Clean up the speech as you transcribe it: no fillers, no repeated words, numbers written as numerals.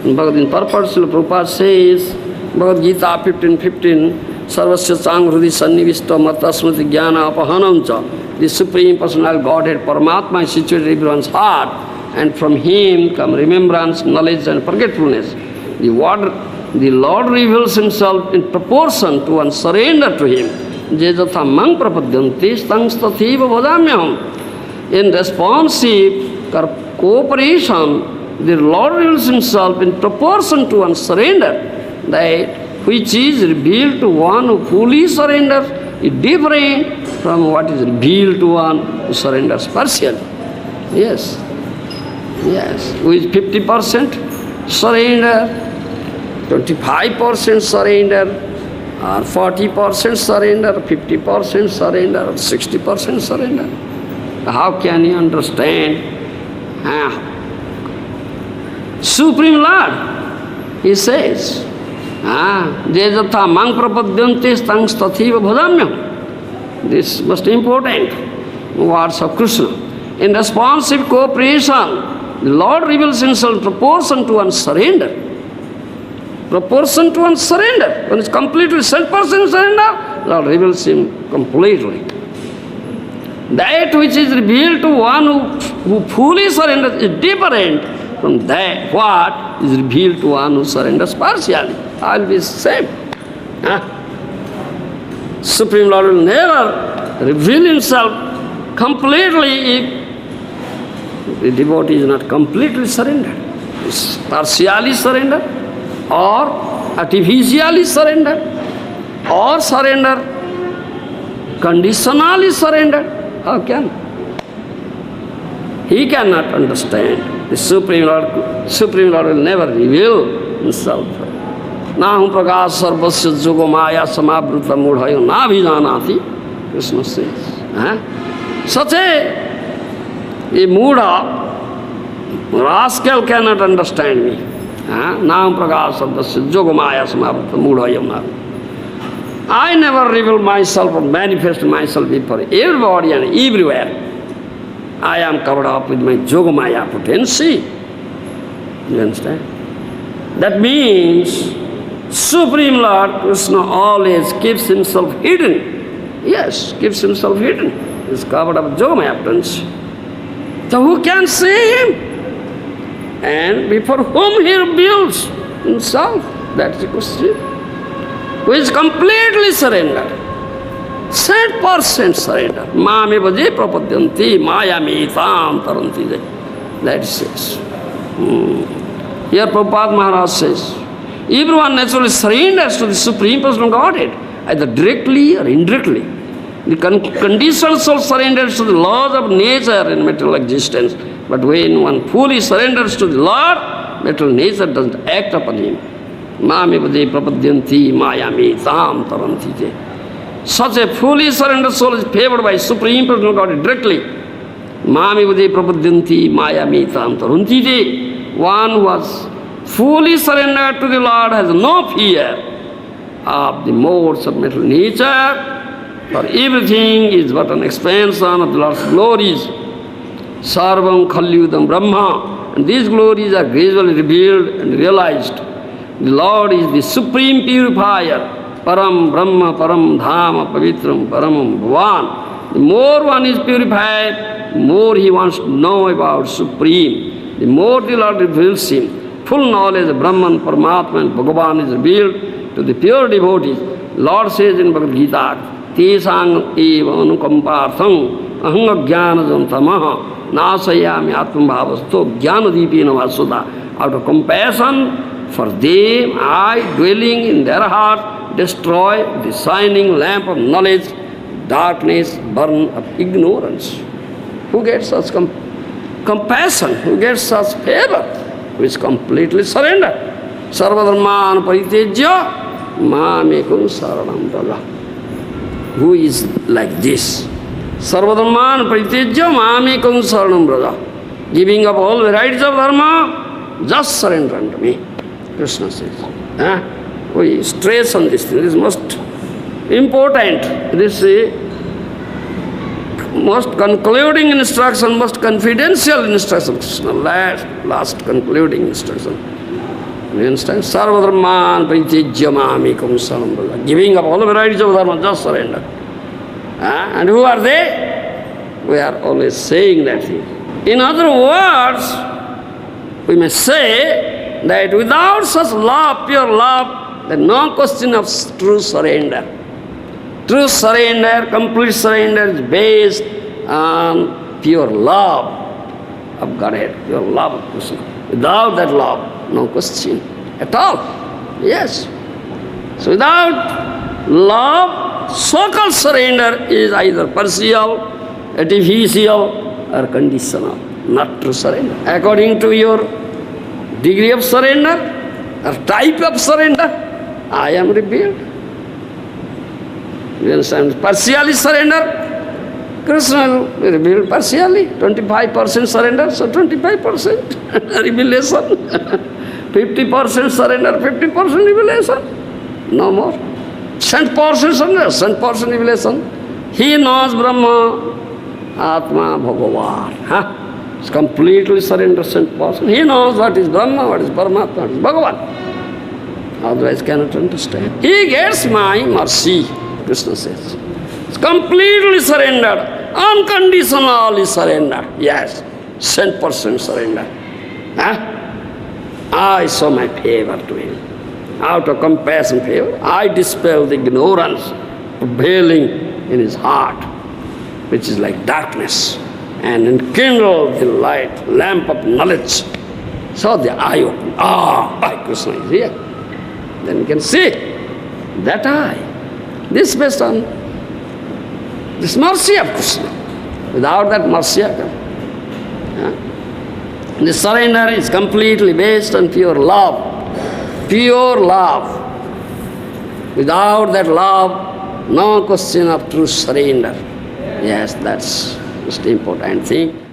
In purport, Srila Prabhupada says, Bhagavad Gita 15:15, Sarvasya Chang Hrudi Sannivishta Mata Smriti Jnana Apahanamcha. The Supreme Personal Godhead Paramatma is situated in everyone's heart, and from Him come remembrance, knowledge and forgetfulness. The Lord reveals Himself in proportion to one's surrender to Him. Jejatha mang prapadyanti stang stathiva bhajamyaham. In responsive cooperation, the Lord reveals Himself in proportion to one's surrender. That which is revealed to one who fully surrenders is different from what is revealed to one who surrenders partially. Yes. Yes. Who is 50% surrender, 25% surrender, or 40% surrender, 50% surrender, or 60% surrender. How can you understand? Supreme Lord, He says, Jejatha mang prapadyanti stang stathiva bhajamyam. This is most important words of Krishna. In responsive cooperation, the Lord reveals Himself in proportion to one's surrender. Proportion to one's surrender. When it's completely 100% surrender, Lord reveals Him completely. That which is revealed to one who fully surrenders is different from that what is revealed to one who surrenders partially. All be same. Supreme Lord will never reveal Himself completely if the devotee is not completely surrendered. It's partially surrendered, or artificially surrendered, or surrender conditionally surrendered. How can? He cannot understand. The Supreme Lord will never reveal Himself. Nahum prakash sarvasya yoga maya samabruta mudhayo nabhijanati. Krishna says. Such a mudha rascal cannot understand me. Nahum prakash sarvasya yoga maya samabruta mudhayo nabhijanati. I never reveal myself or manifest myself before everybody and everywhere. I am covered up with my Yogamaya potency. You understand? That means Supreme Lord Krishna always keeps Himself hidden. Yes, keeps Himself hidden. He is covered up with Yogamaya potency. So who can see Him? And before whom He reveals Himself? That's the question. Who is completely surrendered. 100% surrender. Mame bhaje prapadyanti mayami tam taranti. That says. Here Prabhupada Maharaj says, everyone naturally surrenders to the Supreme Personal Godhead, either directly or indirectly. The conditional soul surrenders to the laws of nature in material existence. But when one fully surrenders to the Lord, material nature doesn't act upon him. Mame bhaje prapadyanti mayami tam taranti. Such a fully surrendered soul is favored by Supreme Personal Godhead directly. Mami vade prapadyanti mayami tam taruntite. One who was fully surrendered to the Lord has no fear of the modes of material nature, for everything is but an expansion of the Lord's glories. Sarvam khalyudam Brahma. And these glories are gradually revealed and realized. The Lord is the Supreme Purifier. Param Brahma, Param Dhama, Pavitram, Paramam Bhavan. The more one is purified, the more he wants to know about Supreme. The more the Lord reveals Him. Full knowledge of Brahman, Paramatma and Bhagavan is revealed to the pure devotees. Lord says in Bhagavad Gita, Tesang eva anukampartham ahanga jnanajam tamaha nasayami atmabhavasto jnanadipena vasuda. Out of compassion for them, I, dwelling in their heart, destroy the shining lamp of knowledge, darkness, burn of ignorance. Who gets such compassion? Who gets such favor? Who is completely surrendered. Sarvadharman paritejya mamekam saranam braja. Who is like this? Sarvadharman paritejya mamekam saranam braja. Giving up all varieties of dharma, just surrender unto me. Krishna says. We stress on this thing. This is most important. This is most concluding instruction, most confidential instruction. Last concluding instruction. You understand? Sarva dharman paritijya mamekam saranam braja. Giving up all the varieties of dharma, just surrender. And who are they? We are always saying that thing. In other words, we may say that without such love, pure love, there is no question of true surrender. True surrender, complete surrender is based on pure love of Godhead, pure love of Krishna. Without that love, no question at all. Yes. So without love, so-called surrender is either partial, artificial, or conditional, not true surrender. According to your degree of surrender or type of surrender, I am revealed. You understand? Partially surrender, Krishna will reveal partially. 25% surrender, so 25% revelation. 50% surrender, 50% revelation. No more. 100% surrender, 100% revelation. He knows Brahma, Atma, Bhagavan. It's completely surrender, 100%. He knows what is Brahma, what is Paramatma, what is Bhagavan. Otherwise cannot understand. He gets my mercy, Krishna says. It's completely surrendered, unconditionally surrendered. Yes, 100% surrender. I show my favor to him. Out of compassion favor, I dispel the ignorance prevailing in his heart, which is like darkness, and enkindle the light, lamp of knowledge. So the eye open. Krishna is here. Then you can see that eye. This is based on this mercy of Krishna. Without that mercy, the surrender is completely based on pure love. Pure love. Without that love, no question of true surrender. Yes, that's most important thing.